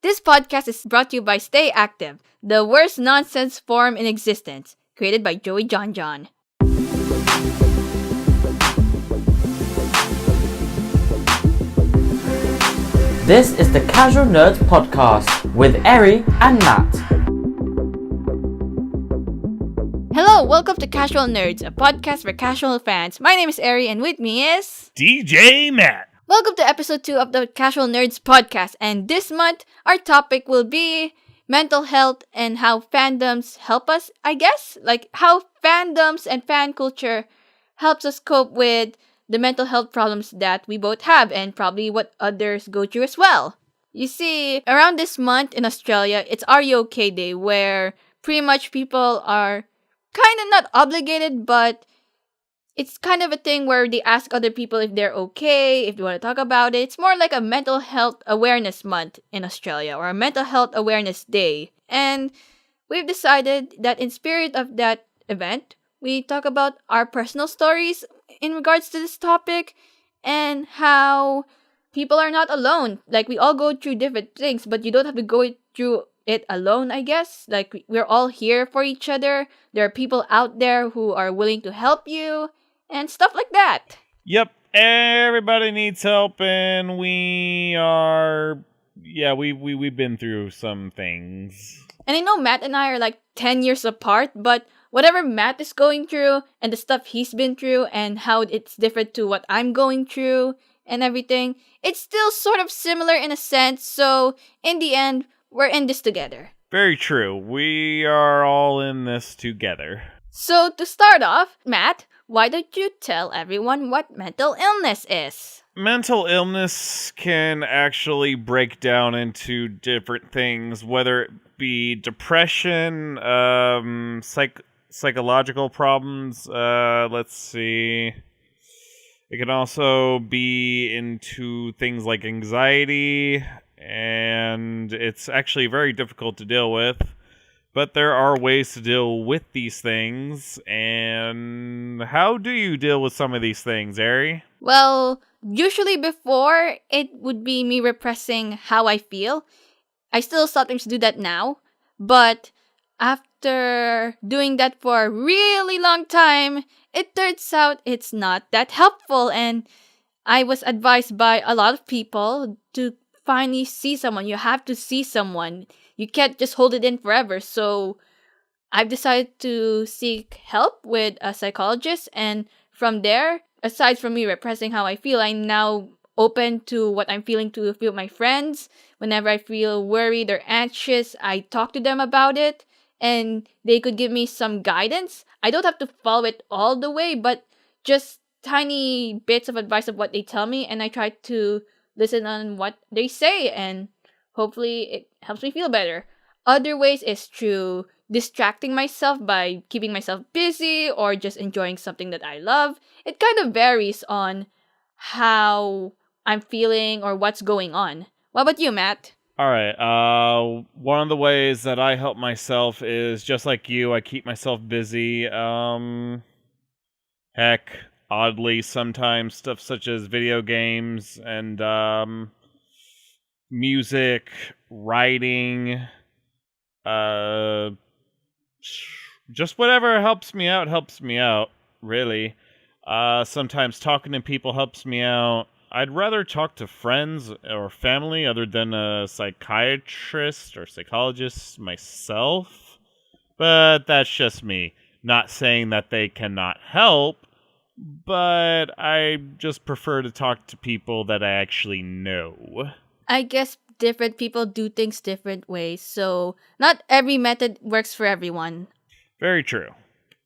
This podcast is brought to you by Stay Active, the worst nonsense forum in existence, created by Joey John John. This is the Casual Nerds Podcast with Eri and Matt. Hello, welcome to Casual Nerds, a podcast for casual fans. My name is Eri, and with me is MegaDjMatt. Welcome to episode 2 of the Casual Nerds podcast, and this month, our topic will be mental health and how fandoms help us, I guess? Like, how fandoms and fan culture helps us cope with the mental health problems that we both have, and probably what others go through as well. You see, around this month in Australia, it's Are You OK Day, where pretty much people are kind of not obligated, but it's kind of a thing where they ask other people if they're okay, if they want to talk about it. It's more like a mental health awareness month in Australia, or a mental health awareness day. And we've decided that in spirit of that event, we talk about our personal stories in regards to this topic and how people are not alone. Like, we all go through different things, but you don't have to go through it alone, I guess. Like, we're all here for each other. There are people out there who are willing to help you and stuff like that. Yep, everybody needs help, and we've been through some things. And I know Matt and I are like 10 years apart, but whatever Matt is going through and the stuff he's been through and how it's different to what I'm going through and everything, it's still sort of similar in a sense. So in the end, we're in this together. Very true. We are all in this together. So to start off, Matt, why don't you tell everyone what mental illness is? Mental illness can actually break down into different things, whether it be depression, psychological problems, let's see. It can also be into things like anxiety, and it's actually very difficult to deal with. But there are ways to deal with these things, and how do you deal with some of these things, Eri? Well, usually before, it would be me repressing how I feel. I still sometimes do that now, but after doing that for a really long time, it turns out it's not that helpful, and I was advised by a lot of people to finally see someone. You have to see someone. You can't just hold it in forever. So I've decided to seek help with a psychologist, and from there, aside from me repressing how I feel, I'm now open to what I'm feeling to a few of my friends. Whenever I feel worried or anxious, I talk to them about it, and they could give me some guidance. I don't have to follow it all the way, but just tiny bits of advice of what they tell me, and I try to listen on what they say, and hopefully it helps me feel better. Other ways is through distracting myself by keeping myself busy or just enjoying something that I love. It kind of varies on how I'm feeling or what's going on. What about you, Matt? Alright, one of the ways that I help myself is just like you, I keep myself busy. Oddly, sometimes stuff such as video games and music, writing, just whatever helps me out, really. Sometimes talking to people helps me out. I'd rather talk to friends or family other than a psychiatrist or psychologist myself. But that's just me. Not saying that they cannot help, but I just prefer to talk to people that I actually know. I guess different people do things different ways, so not every method works for everyone. Very true.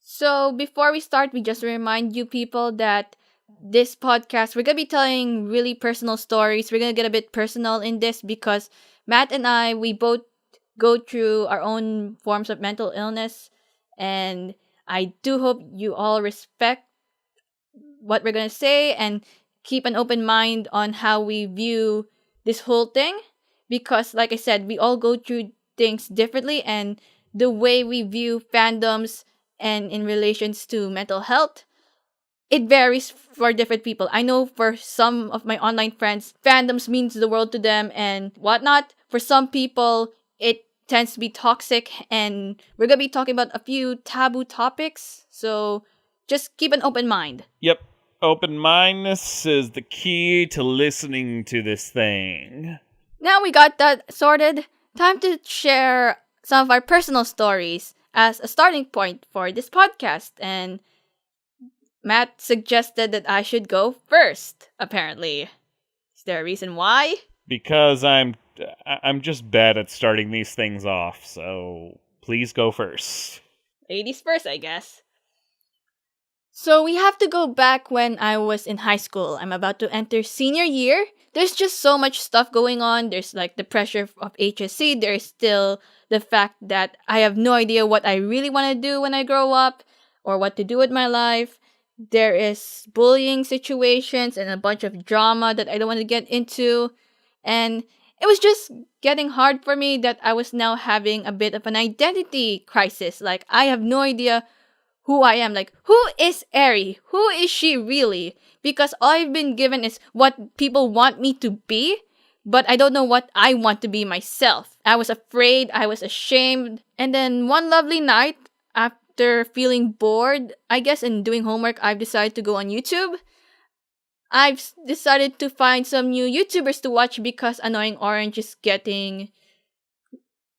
So before we start, we just remind you people that this podcast, we're going to be telling really personal stories. We're going to get a bit personal in this because Matt and I, we both go through our own forms of mental illness, and I do hope you all respect what we're going to say and keep an open mind on how we view this whole thing, because like I said, we all go through things differently, and the way we view fandoms and in relations to mental health, it varies for different people. I know for some of my online friends, fandoms means the world to them and whatnot, for some people, it tends to be toxic, and we're gonna be talking about a few taboo topics. So just keep an open mind. Yep. Open mindedness is the key to listening to this thing. Now we got that sorted, time to share some of our personal stories as a starting point for this podcast. And Matt suggested that I should go first, apparently. Is there a reason why? Because I'm just bad at starting these things off, so please go first. Ladies first, I guess. So we have to go back when I was in high school. I'm about to enter senior year. There's just so much stuff going on. There's like the pressure of HSC. There's still the fact that I have no idea what I really want to do when I grow up or what to do with my life. There is bullying situations and a bunch of drama that I don't want to get into. And it was just getting hard for me that I was now having a bit of an identity crisis. Like, I have no idea who I am. Like, who is Eri? Who is she really? Because all I've been given is what people want me to be, but I don't know what I want to be myself. I was afraid, I was ashamed. And then one lovely night, after feeling bored, I guess, and doing homework, I've decided to go on YouTube. I've decided to find some new YouTubers to watch because Annoying Orange is getting...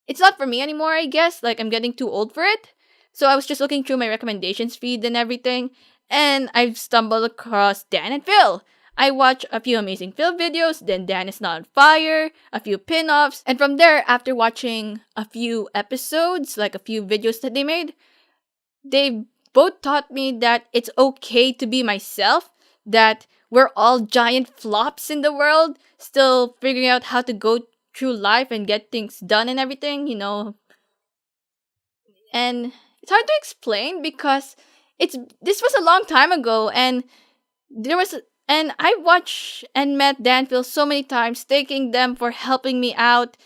It's not for me anymore, I guess. Like, I'm getting too old for it. So I was just looking through my recommendations feed and everything, and I've stumbled across Dan and Phil. I watched a few Amazing Phil videos, then Dan is Not on Fire, a few pin-offs, and from there, after watching a few episodes, like a few videos that they made, they both taught me that it's okay to be myself, that we're all giant flops in the world, still figuring out how to go through life and get things done and everything, you know. And it's hard to explain because this was a long time ago, and I watched and met Danville so many times, thanking them for helping me out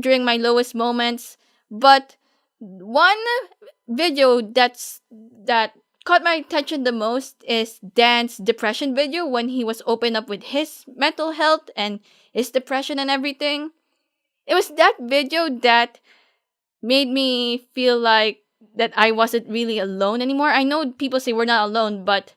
during my lowest moments. But one video that caught my attention the most is Dan's depression video when he was open up with his mental health and his depression and everything. It was that video that made me feel like that I wasn't really alone anymore. I know people say we're not alone, but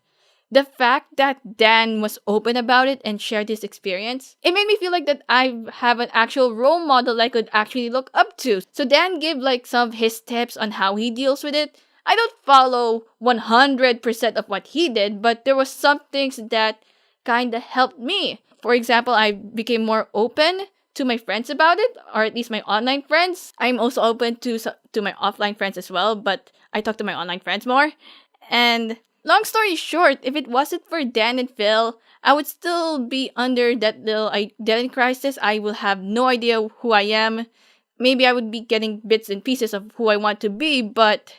the fact that Dan was open about it and shared his experience, it made me feel like that I have an actual role model I could actually look up to. So Dan gave like some of his tips on how he deals with it. I don't follow 100% of what he did, but there was some things that kind of helped me. For example, I became more open to my friends about it, or at least my online friends. I'm also open to my offline friends as well, but I talk to my online friends more. And long story short, if it wasn't for Dan and Phil, I would still be under that little identity crisis. I will have no idea who I am. Maybe I would be getting bits and pieces of who I want to be, but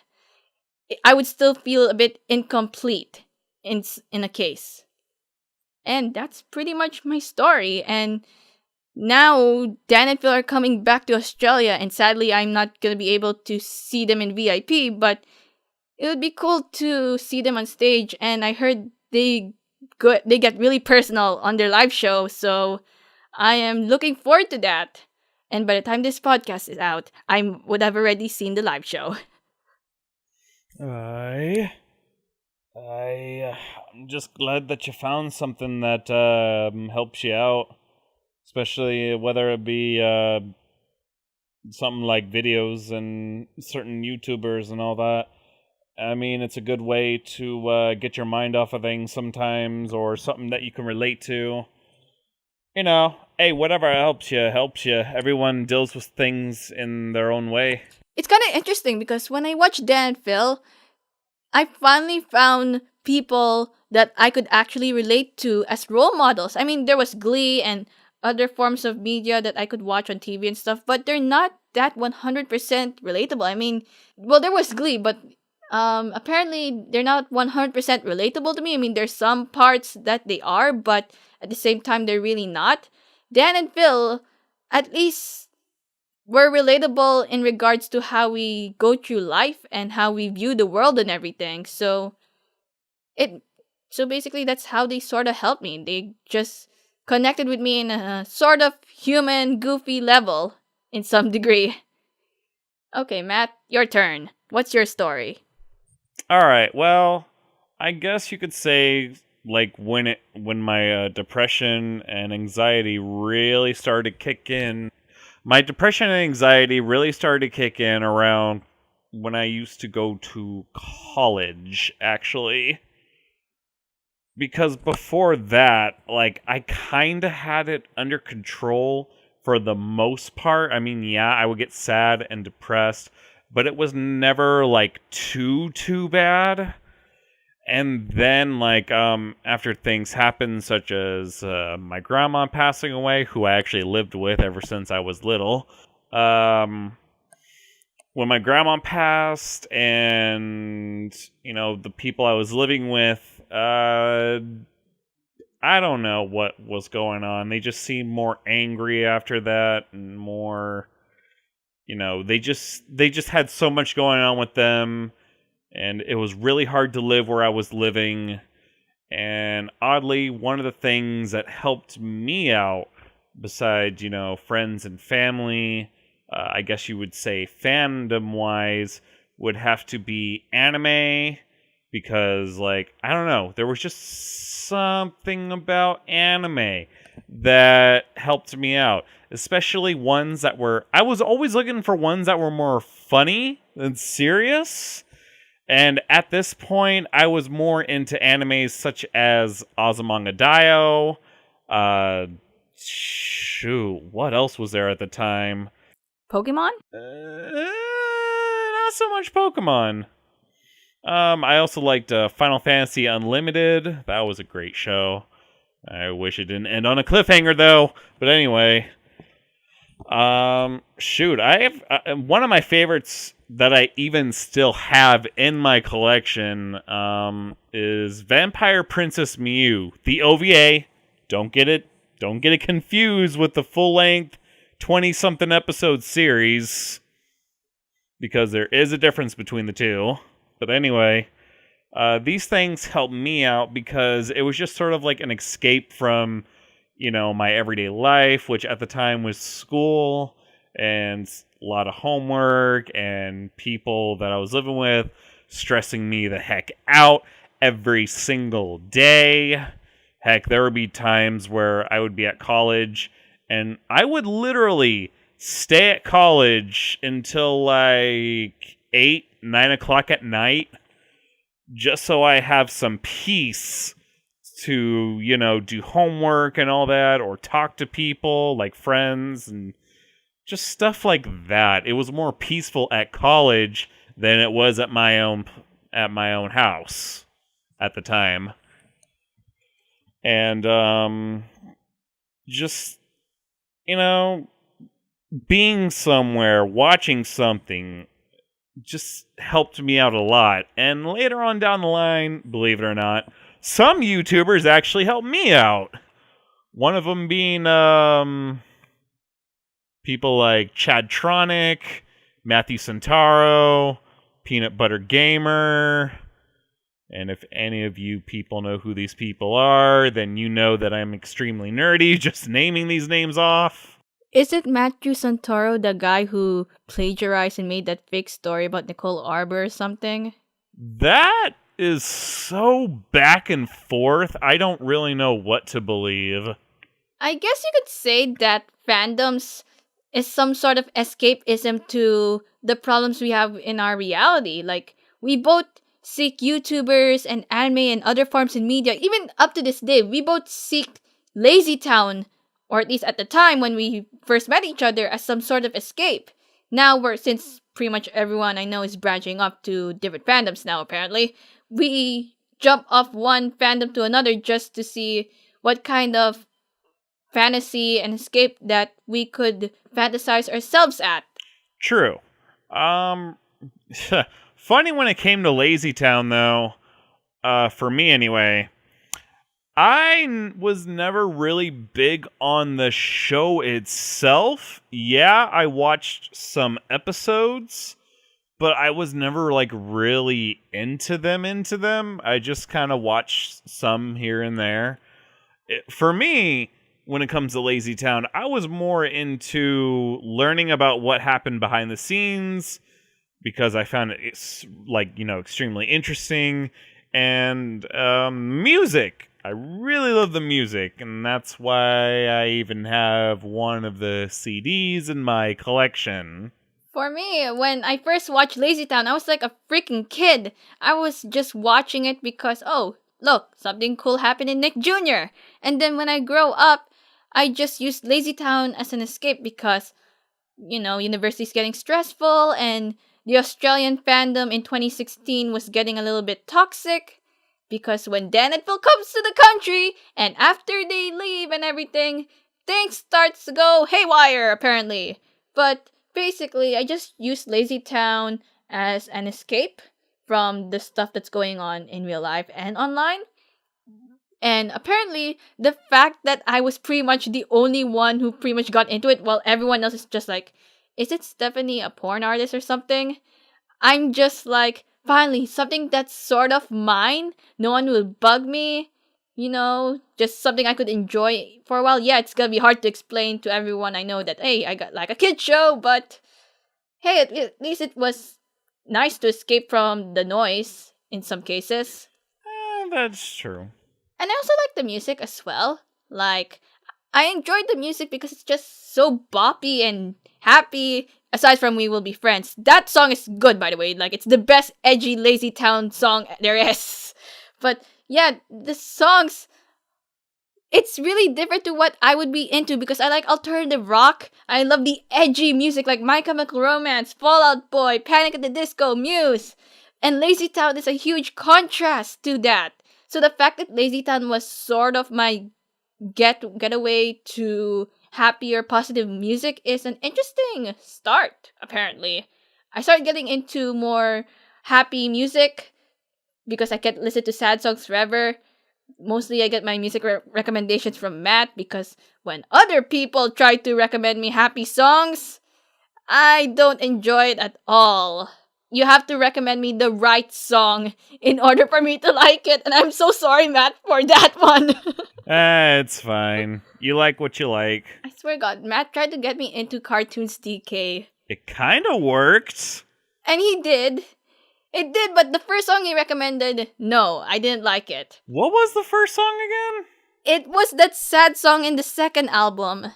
I would still feel a bit incomplete in a case. And that's pretty much my story. And now, Dan and Phil are coming back to Australia, and sadly, I'm not going to be able to see them in VIP, but it would be cool to see them on stage, and I heard they get really personal on their live show, so I am looking forward to that. And by the time this podcast is out, I would have already seen the live show. I'm just glad that you found something that helps you out. Especially whether it be something like videos and certain YouTubers and all that. I mean, it's a good way to get your mind off of things sometimes, or something that you can relate to. You know, hey, whatever helps you, helps you. Everyone deals with things in their own way. It's kind of interesting because when I watched Dan and Phil, I finally found people that I could actually relate to as role models. I mean, there was Glee and other forms of media that I could watch on TV and stuff, but they're not that 100% relatable. I mean, well, there was Glee, but apparently they're not 100% relatable to me. I mean, there's some parts that they are, but at the same time, they're really not. Dan and Phil, at least, were relatable in regards to how we go through life and how we view the world and everything. So basically, that's how they sort of helped me. They just connected with me in a sort of human, goofy level. in some degree. Okay, Matt, your turn. What's your story? All right. Well, I guess you could say like when my depression and anxiety really started to kick in. My depression and anxiety really started to kick in around when I used to go to college, actually. Because before that, like, I kind of had it under control for the most part. I mean, yeah, I would get sad and depressed, but it was never like too bad. And then, like, after things happened, such as my grandma passing away, who I actually lived with ever since I was little, when my grandma passed, and the people I was living with, I don't know what was going on. They just seemed more angry after that, and more, they just had so much going on with them, and it was really hard to live where I was living. And oddly, one of the things that helped me out, besides, friends and family, I guess you would say fandom-wise, would have to be anime. Because, like, I don't know, there was just something about anime that helped me out. Especially ones that were... I was always looking for ones that were more funny than serious. And at this point, I was more into animes such as Azumanga Daioh. What else was there at the time? Pokemon? Not so much Pokemon. I also liked Final Fantasy Unlimited. That was a great show. I wish it didn't end on a cliffhanger, though. But anyway, I have one of my favorites that I even still have in my collection is Vampire Princess Mew, the OVA. Don't get it confused with the full-length 20-something episode series, because there is a difference between the two. But anyway, these things helped me out because it was just sort of like an escape from, my everyday life, which at the time was school and a lot of homework and people that I was living with stressing me the heck out every single day. Heck, there would be times where I would be at college and I would literally stay at college until like 8, 9 o'clock at night, just so I have some peace to, do homework and all that, or talk to people like friends and just stuff like that. It was more peaceful at college than it was at my own house at the time. And just, being somewhere, watching something, just helped me out a lot. And later on down the line, believe it or not, some YouTubers actually helped me out. One of them being people like Chadtronic, Matthew Centaro, Peanut Butter Gamer. And if any of you people know who these people are, then you know that I'm extremely nerdy just naming these names off. Is it Matthew Santoro, the guy who plagiarized and made that fake story about Nicole Arbor or something? That is so back and forth. I don't really know what to believe. I guess you could say that fandoms is some sort of escapism to the problems we have in our reality. Like, we both seek YouTubers and anime and other forms in media. Even up to this day, we both seek Lazy Town, or at least at the time when we first met each other, as some sort of escape. Now, since pretty much everyone I know is branching off to different fandoms now, apparently, we jump off one fandom to another just to see what kind of fantasy and escape that we could fantasize ourselves at. True. Funny when it came to Lazy Town, though, for me anyway, I was never really big on the show itself. Yeah, I watched some episodes, but I was never like really into them. I just kind of watched some here and there. For me, when it comes to Lazy Town. I was more into learning about what happened behind the scenes because I found it extremely interesting, and music. I really love the music, and that's why I even have one of the CDs in my collection. For me, when I first watched Lazy Town, I was like a freaking kid. I was just watching it because, oh, look, something cool happened in Nick Jr. And then when I grow up, I just used Lazy Town as an escape because, university's getting stressful and the Australian fandom in 2016 was getting a little bit toxic because when Dan and Phil comes to the country and after they leave and everything, things starts to go haywire apparently. But basically, I just use Lazy Town as an escape from the stuff that's going on in real life and online. And apparently, the fact that I was pretty much the only one who pretty much got into it while everyone else is just like, is it Stephanie a porn artist or something? I'm just like, finally, something that's sort of mine. No one will bug me. Just something I could enjoy for a while. Yeah, it's gonna be hard to explain to everyone I know that, hey, I got like a kid show, but hey, at least it was nice to escape from the noise in some cases. That's true. And I also like the music as well. Like, I enjoyed the music because it's just so boppy and happy. Aside from We Will Be Friends. That song is good, by the way. Like, it's the best edgy Lazy Town song there is. But yeah, the songs, it's really different to what I would be into because I like alternative rock. I love the edgy music like My Chemical Romance, Fall Out Boy, Panic at the Disco, Muse. And Lazy Town is a huge contrast to that. So the fact that Lazy Town was sort of my getaway to happier, positive music is an interesting start, apparently. I started getting into more happy music because I can't listen to sad songs forever. Mostly I get my music recommendations from Matt because when other people try to recommend me happy songs, I don't enjoy it at all. You have to recommend me the right song in order for me to like it, and I'm so sorry, Matt, for that one. It's fine. You like what you like. I swear to God, Matt tried to get me into cartoons DK. It kind of worked. And he did. It did, but the first song he recommended, no, I didn't like it. What was the first song again? It was that sad song in the second album.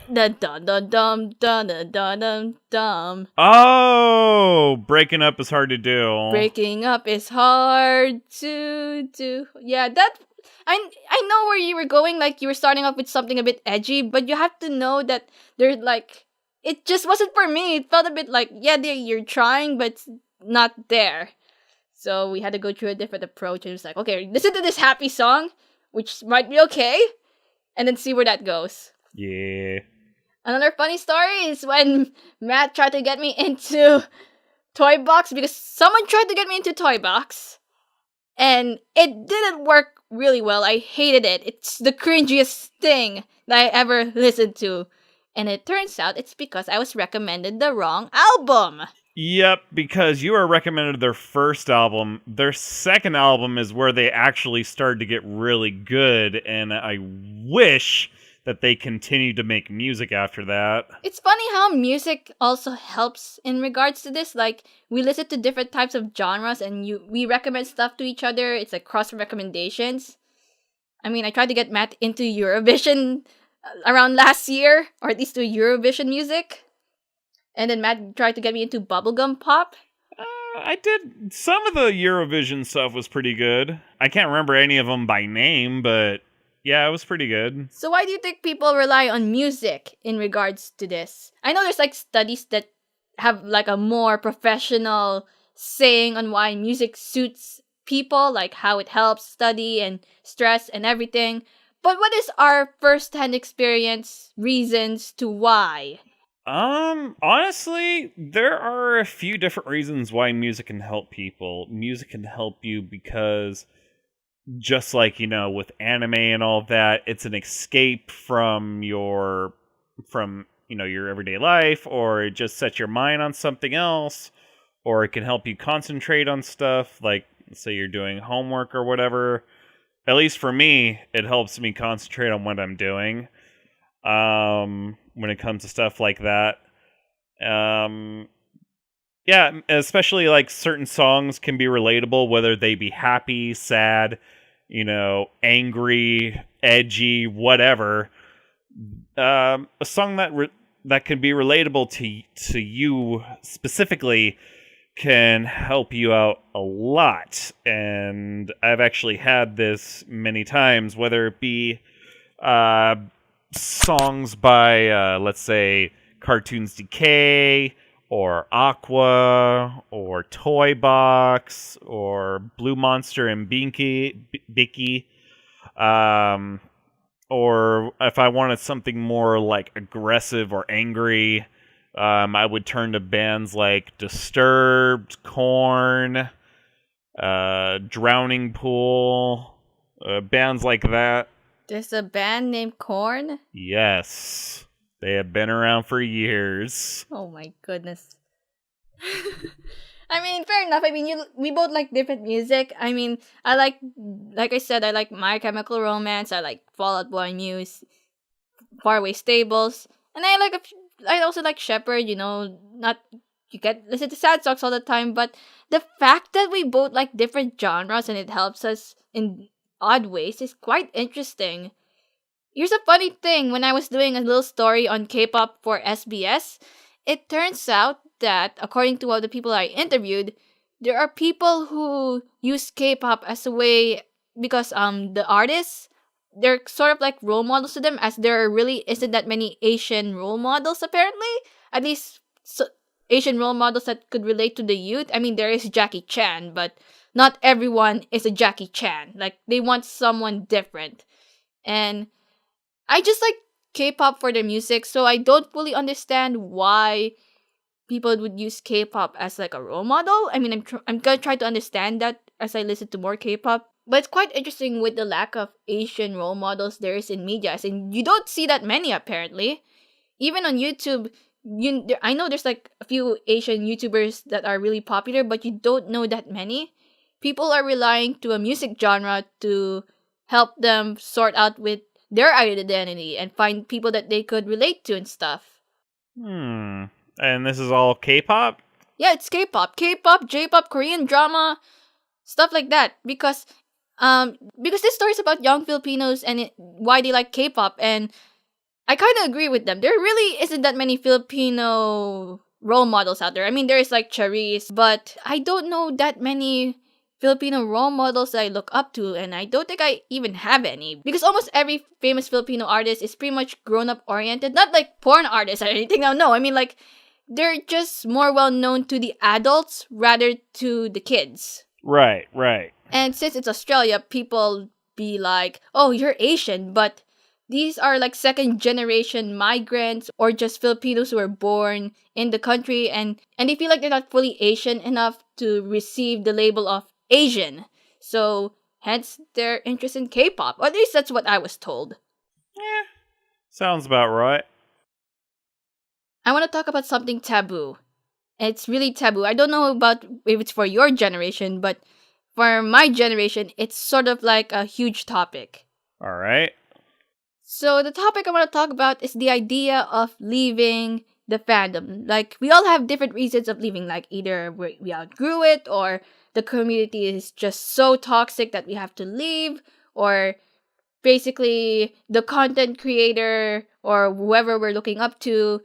The dum dum dum dum dum dum dum. Oh, breaking up is hard to do. Breaking up is hard to do. Yeah, that I know where you were going. Like you were starting off with something a bit edgy, but you have to know that there's like it just wasn't for me. It felt a bit like you're trying, but it's not there. So we had to go through a different approach. And it was like, okay, listen to this happy song, which might be okay, and then see where that goes. Yeah. Another funny story is when Matt tried to get me into Toy Box because someone tried to get me into Toy Box. And it didn't work really well. I hated it. It's the cringiest thing that I ever listened to. And it turns out it's because I was recommended the wrong album. Yep, because you were recommended their first album. Their second album is where they actually started to get really good, and I wish that they continued to make music after that. It's funny how music also helps in regards to this. Like, we listen to different types of genres, and we recommend stuff to each other. It's like cross recommendations. I mean, I tried to get Matt into Eurovision around last year, or at least to Eurovision music. And then Matt tried to get me into bubblegum pop. I did. Some of the Eurovision stuff was pretty good. I can't remember any of them by name, but yeah, it was pretty good. So why do you think people rely on music in regards to this? I know there's like studies that have like a more professional saying on why music suits people, like how it helps study and stress and everything. But what is our first-hand experience reasons to why? Honestly, there are a few different reasons why music can help people. Music can help you because just like, with anime and all of that, it's an escape from your everyday life, or it just sets your mind on something else, or it can help you concentrate on stuff, like say you're doing homework or whatever. at least for me, it helps me concentrate on what I'm doing. When it comes to stuff like that. Yeah, especially like certain songs can be relatable, whether they be happy, sad, angry, edgy, whatever. A song that can be relatable to you specifically can help you out a lot. And I've actually had this many times, whether it be songs by, let's say, Cartoons Decay, or Aqua, or Toy Box, or Blue Monster and Bicky. Or if I wanted something more like aggressive or angry, I would turn to bands like Disturbed, Korn, Drowning Pool, bands like that. There's a band named Korn? Yes. They have been around for years. Oh my goodness. I mean, fair enough. I mean, we both like different music. I mean, like I said, I like My Chemical Romance. I like Fall Out Boy Muse, Faraway Stables, and I also like Shepherd. Not you get listen to sad songs all the time, but the fact that we both like different genres and it helps us in odd ways is quite interesting. Here's a funny thing. When I was doing a little story on K-pop for SBS, it turns out that, according to all the people I interviewed, there are people who use K-pop as a way because the artists, they're sort of like role models to them, as there really isn't that many Asian role models apparently. At least Asian role models that could relate to the youth. I mean, there is Jackie Chan, but not everyone is a Jackie Chan. Like, they want someone different. And I just like K-pop for the music, so I don't fully understand why people would use K-pop as like a role model. I mean, I'm gonna try to understand that as I listen to more K-pop. But it's quite interesting with the lack of Asian role models there is in media. As in, you don't see that many apparently. Even on YouTube, I know there's like a few Asian YouTubers that are really popular, but you don't know that many. People are relying to a music genre to help them sort out with their identity and find people that they could relate to and stuff. And this is all K-pop? Yeah, it's K-pop, J-pop, Korean drama, stuff like that. Because this story is about young Filipinos and why they like K-pop, and I kind of agree with them. There really isn't that many Filipino role models out there. I mean, there is like Charisse, but I don't know that many Filipino role models that I look up to, and I don't think I even have any. Because almost every famous Filipino artist is pretty much grown-up oriented. Not like porn artists or anything. No, I mean like, they're just more well-known to the adults rather to the kids. Right. And since it's Australia, people be like, oh, you're Asian, but these are like second-generation migrants or just Filipinos who were born in the country, and they feel like they're not fully Asian enough to receive the label of Asian. So, hence their interest in K-pop. Or at least that's what I was told. Yeah, sounds about right. I want to talk about something taboo. It's really taboo. I don't know about if it's for your generation, but for my generation, it's sort of like a huge topic. Alright. So, the topic I want to talk about is the idea of leaving the fandom. Like, we all have different reasons of leaving. Like, either we outgrew it, or the community is just so toxic that we have to leave, or basically the content creator or whoever we're looking up to,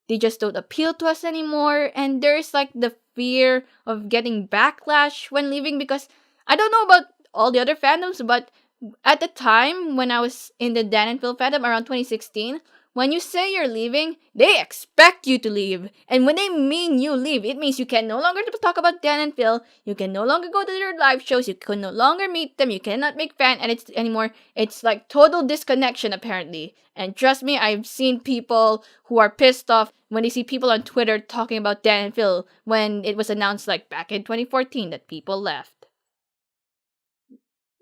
they just don't appeal to us anymore. And there's like the fear of getting backlash when leaving, because I don't know about all the other fandoms, but at the time when I was in the Dan and Phil fandom around 2016, when you say you're leaving, they expect you to leave. And when they mean you leave, it means you can no longer talk about Dan and Phil, you can no longer go to their live shows, you can no longer meet them, you cannot make fan edits anymore. It's like total disconnection apparently. And trust me, I've seen people who are pissed off when they see people on Twitter talking about Dan and Phil when it was announced like back in 2014 that people left.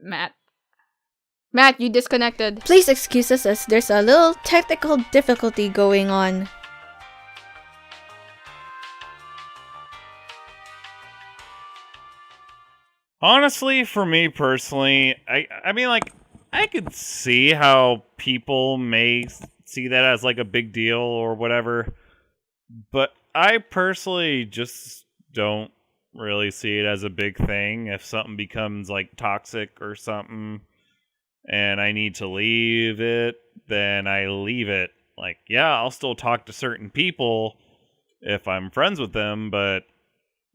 Matt, you disconnected. Please excuse us as there's a little technical difficulty going on. Honestly, for me personally, I mean, like, I could see how people may see that as like a big deal or whatever, but I personally just don't really see it as a big thing. If something becomes like toxic or something and I need to leave it, then I leave it. Like, yeah, I'll still talk to certain people if I'm friends with them, but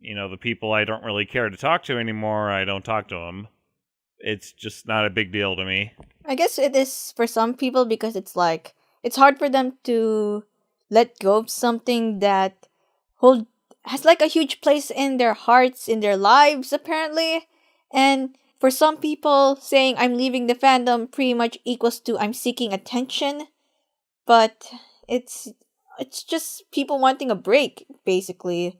the people I don't really care to talk to anymore, I don't talk to them. It's just not a big deal to me. I guess it is for some people because it's hard for them to let go of something that hold has like a huge place in their hearts, in their lives apparently. And for some people, saying I'm leaving the fandom pretty much equals to I'm seeking attention, but it's it's just people wanting a break basically.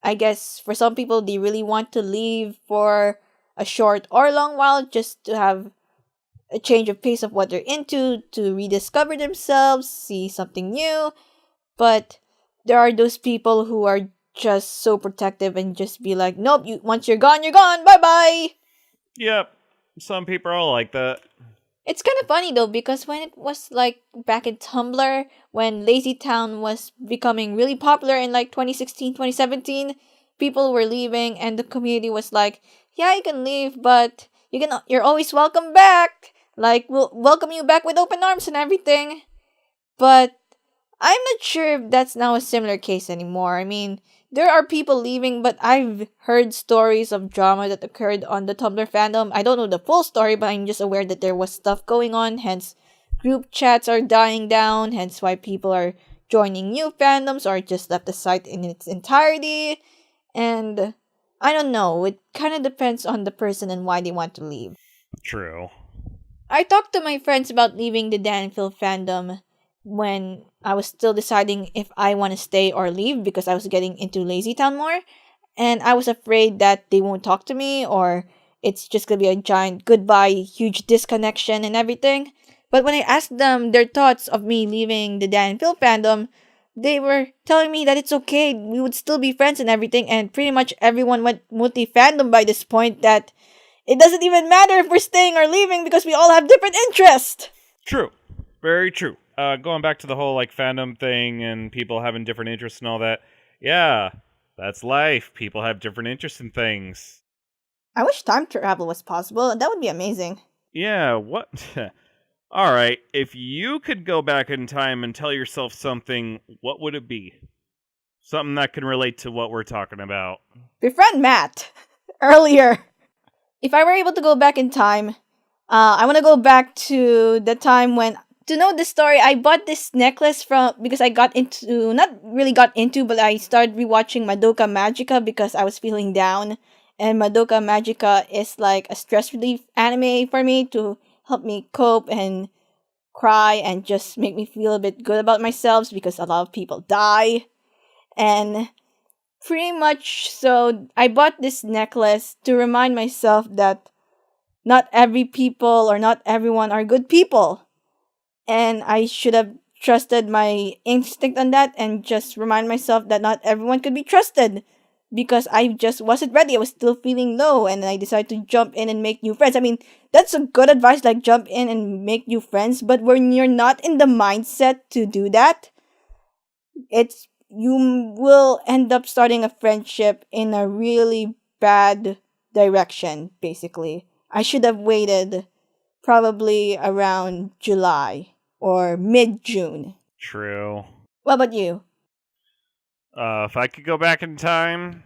I guess for some people they really want to leave for a short or long while just to have a change of pace of what they're into, to rediscover themselves, see something new. But there are those people who are just so protective and just be like, nope, once you're gone, bye bye. Yep, some people are like that. It's kind of funny though because when it was like back in Tumblr, when Lazy Town was becoming really popular in like 2016, 2017, people were leaving and the community was like, yeah, you can leave, but you're always welcome back. Like we'll welcome you back with open arms and everything. But I'm not sure if that's now a similar case anymore. I mean, there are people leaving, but I've heard stories of drama that occurred on the Tumblr fandom. I don't know the full story, but I'm just aware that there was stuff going on, hence group chats are dying down, hence why people are joining new fandoms or just left the site in its entirety. And I don't know, it kind of depends on the person and why they want to leave. True. I talked to my friends about leaving the Danville fandom when I was still deciding if I want to stay or leave because I was getting into Lazy Town more. And I was afraid that they won't talk to me or it's just going to be a giant goodbye, huge disconnection and everything. But when I asked them their thoughts of me leaving the Danville fandom, they were telling me that it's okay, we would still be friends and everything. And pretty much everyone went multi fandom by this point that it doesn't even matter if we're staying or leaving because we all have different interests. True. Very true. Going back to the whole like fandom thing and people having different interests and all that. Yeah, that's life. People have different interests in things. I wish time travel was possible. That would be amazing. Yeah, what? All right, if you could go back in time and tell yourself something, what would it be? Something that can relate to what we're talking about. Befriend Matt. Earlier. If I were able to go back in time, I want to go back to the time when, to know this story, I bought this necklace because I got into, not really got into, but I started rewatching Madoka Magica because I was feeling down. And Madoka Magica is like a stress relief anime for me to help me cope and cry and just make me feel a bit good about myself because a lot of people die. And pretty much so, I bought this necklace to remind myself that not every people or not everyone are good people. And I should have trusted my instinct on that and just remind myself that not everyone could be trusted. Because I just wasn't ready. I was still feeling low and I decided to jump in and make new friends. I mean, that's a good advice, like jump in and make new friends. But when you're not in the mindset to do that, you will end up starting a friendship in a really bad direction, basically. I should have waited probably around July or mid-June. True. What about you? If I could go back in time,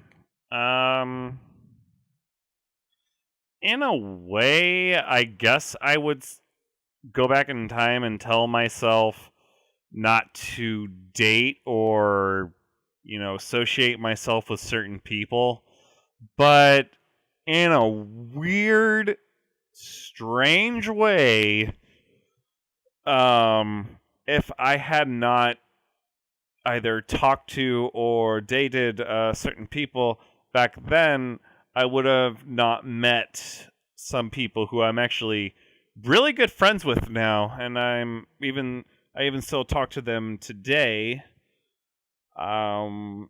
in a way, I guess I would go back in time and tell myself not to date or, associate myself with certain people. But in a weird, strange way, if I had not either talked to or dated certain people back then, I would have not met some people who I'm actually really good friends with now, and I even still talk to them today. Like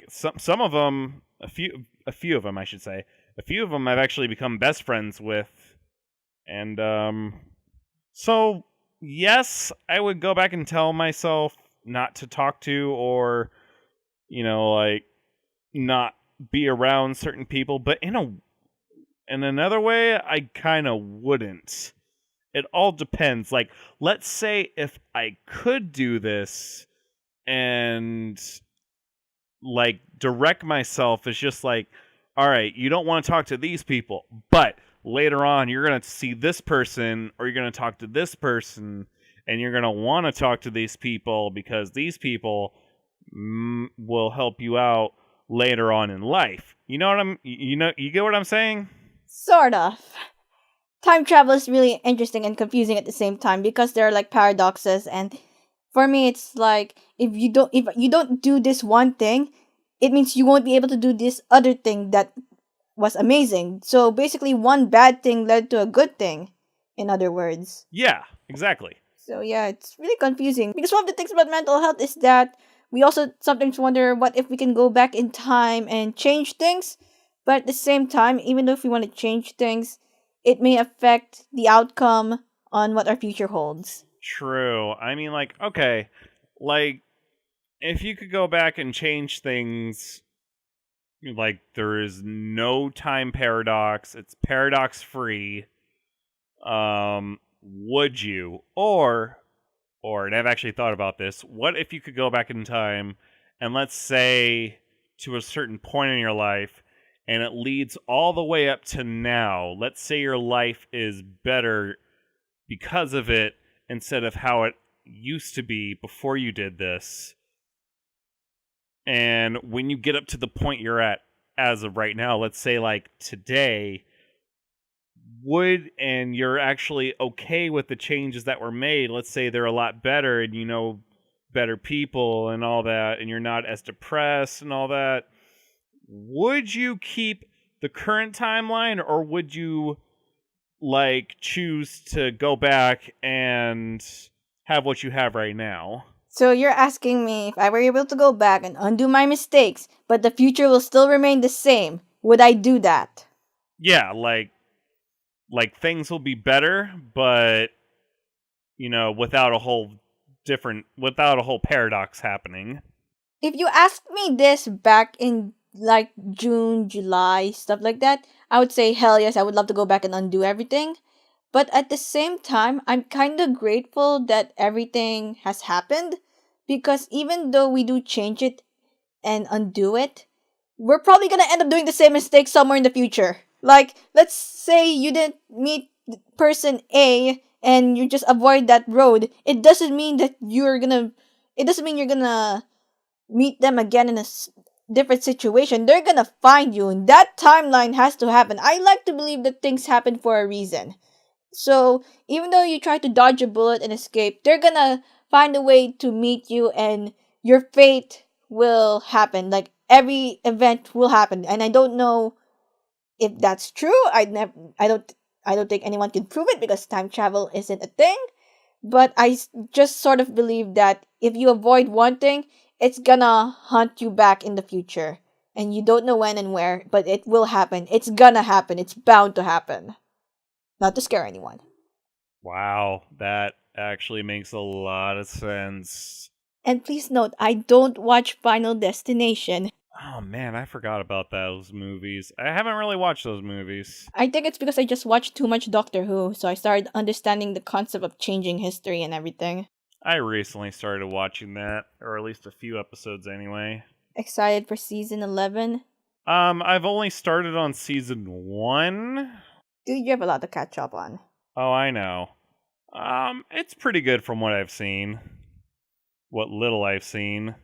some of them, a few of them, I should say, a few of them I've actually become best friends with. And so yes, I would go back and tell myself not to talk to, or like not be around certain people, but in another way I kind of wouldn't. It all depends. Like, let's say if I could do this and like direct myself as just like, all right, you don't want to talk to these people, but later on you're going to see this person, or you're going to talk to this person, and you're going to want to talk to these people because these people will help you out later on in life. You know what you get what I'm saying? Sort of. Time travel is really interesting and confusing at the same time because there are like paradoxes, and for me it's like if you don't do this one thing, it means you won't be able to do this other thing that was amazing. So basically one bad thing led to a good thing, in other words. Yeah, exactly. So yeah, it's really confusing because one of the things about mental health is that we also sometimes wonder what if we can go back in time and change things, but at the same time, even though if we want to change things, it may affect the outcome on what our future holds. True. I mean, like, okay, like, if you could go back and change things, like, there is no time paradox, it's paradox free, would you? And I've actually thought about this, what if you could go back in time and let's say to a certain point in your life, and it leads all the way up to now. Let's say your life is better because of it instead of how it used to be before you did this. And when you get up to the point you're at as of right now, let's say like today, and you're actually okay with the changes that were made, let's say they're a lot better and better people and all that, and you're not as depressed and all that, would you keep the current timeline, or would you like choose to go back and have what you have right now? So you're asking me if I were able to go back and undo my mistakes, but the future will still remain the same, would I do that? Yeah, like things will be better, but without a whole paradox happening. If you asked me this back in like June, July, stuff like that, I would say hell yes, I would love to go back and undo everything. But at the same time, I'm kind of grateful that everything has happened, because even though we do change it and undo it, we're probably gonna end up doing the same mistake somewhere in the future. Like, let's say you didn't meet person A and you just avoid that road. It doesn't mean you're gonna meet them again in a different situation. They're gonna find you, and that timeline has to happen. I like to believe that things happen for a reason. So even though you try to dodge a bullet and escape, they're gonna find a way to meet you, and your fate will happen. Like, every event will happen, and I don't know if that's true. I don't think anyone can prove it because time travel isn't a thing. But just sort of believe that if you avoid one thing, it's gonna hunt you back in the future. And you don't know when and where, but it will happen. It's gonna happen. It's bound to happen. Not to scare anyone. Wow, that actually makes a lot of sense. And please note, I don't watch Final Destination. Oh man, I forgot about those movies. I haven't really watched those movies. I think it's because I just watched too much Doctor Who, so I started understanding the concept of changing history and everything. I recently started watching that, or at least a few episodes anyway. Excited for season 11? I've only started on season 1. Dude, you have a lot to catch up on. Oh, I know. It's pretty good from what I've seen. What little I've seen.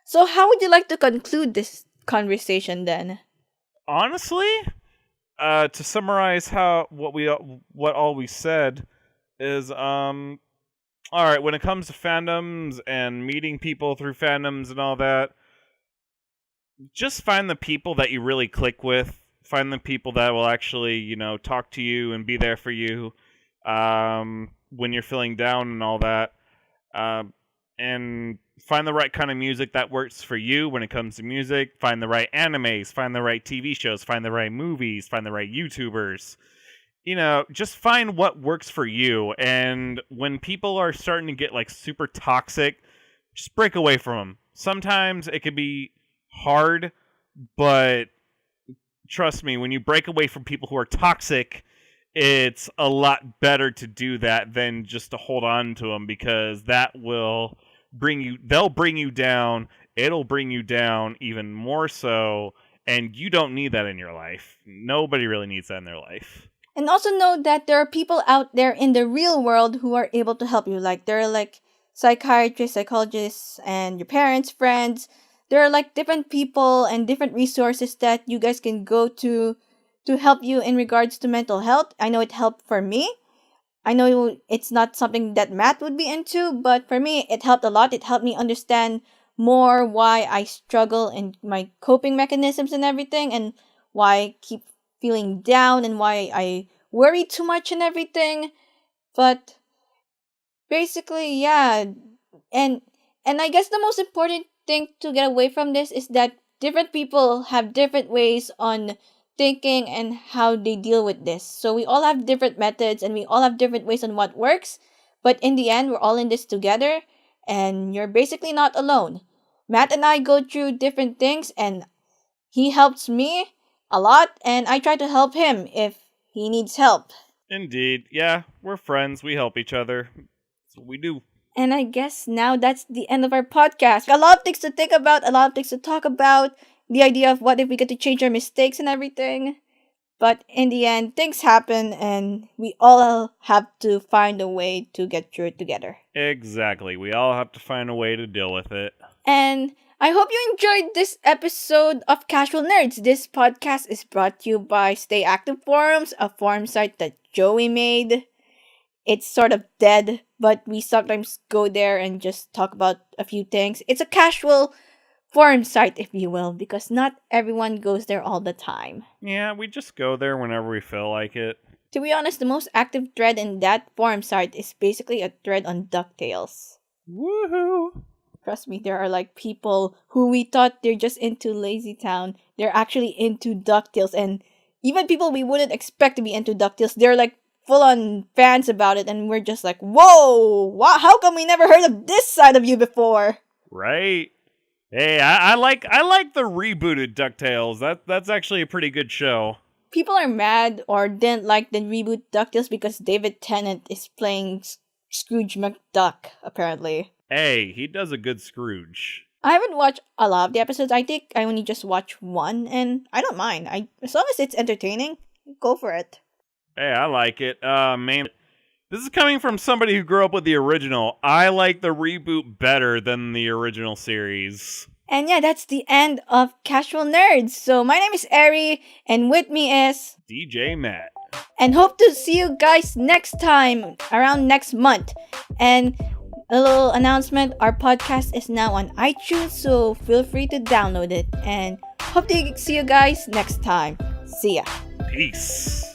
So how would you like to conclude this conversation then? Honestly, to summarize what all we said is all right, when it comes to fandoms and meeting people through fandoms and all that, just find the people that you really click with. Find the people that will actually, talk to you and be there for you when you're feeling down and all that. and find the right kind of music that works for you when it comes to music. Find the right animes, find the right TV shows, find the right movies, find the right YouTubers. Just find what works for you. And when people are starting to get like super toxic, just break away from them. Sometimes it could be hard, but trust me, when you break away from people who are toxic, it's a lot better to do that than just to hold on to them, because that will they'll bring you down. It'll bring you down even more so, and you don't need that in your life. Nobody really needs that in their life. And also know that there are people out there in the real world who are able to help you. Like, there are like psychiatrists, psychologists, and your parents, friends. There are like different people and different resources that you guys can go to help you in regards to mental health. I know it helped for me. I know it's not something that Matt would be into, but for me, it helped a lot. It helped me understand more why I struggle and my coping mechanisms and everything, and why I keep feeling down and why I worry too much and everything. But basically, yeah. And I guess the most important thing to get away from this is that different people have different ways on thinking and how they deal with this. So we all have different methods and we all have different ways on what works. But in the end, we're all in this together and you're basically not alone. Matt and I go through different things and he helps me a lot and I try to help him if he needs help. Indeed. Yeah, we're friends. We help each other. That's what we do. And I guess now that's the end of our podcast. A lot of things to think about, a lot of things to talk about. The idea of what if we get to change our mistakes and everything. But in the end, things happen and we all have to find a way to get through it together. Exactly. We all have to find a way to deal with it. And I hope you enjoyed this episode of Casual Nerds. This podcast is brought to you by Stay Active Forums, a forum site that Joey made. It's sort of dead, but we sometimes go there and just talk about a few things. It's a casual forum site, if you will, because not everyone goes there all the time. Yeah, we just go there whenever we feel like it. To be honest, the most active thread in that forum site is basically a thread on DuckTales. Woohoo! Trust me, there are like people who we thought they're just into Lazy Town. They're actually into DuckTales, and even people we wouldn't expect to be into DuckTales, they're like full-on fans about it, and we're just like, whoa! Wow, how come we never heard of this side of you before? Right. Hey, I like the rebooted DuckTales. That's actually a pretty good show. People are mad or didn't like the reboot DuckTales because David Tennant is playing Scrooge McDuck, apparently. Hey, he does a good Scrooge. I haven't watched a lot of the episodes. I think I only just watched one, and I don't mind. As long as it's entertaining, go for it. Hey, I like it. Man, this is coming from somebody who grew up with the original. I like the reboot better than the original series. And yeah, that's the end of Casual Nerds. So my name is Eri, and with me is MegaDjMatt. And hope to see you guys next time, around next month. And a little announcement, our podcast is now on iTunes, so feel free to download it. And hope to see you guys next time. See ya. Peace.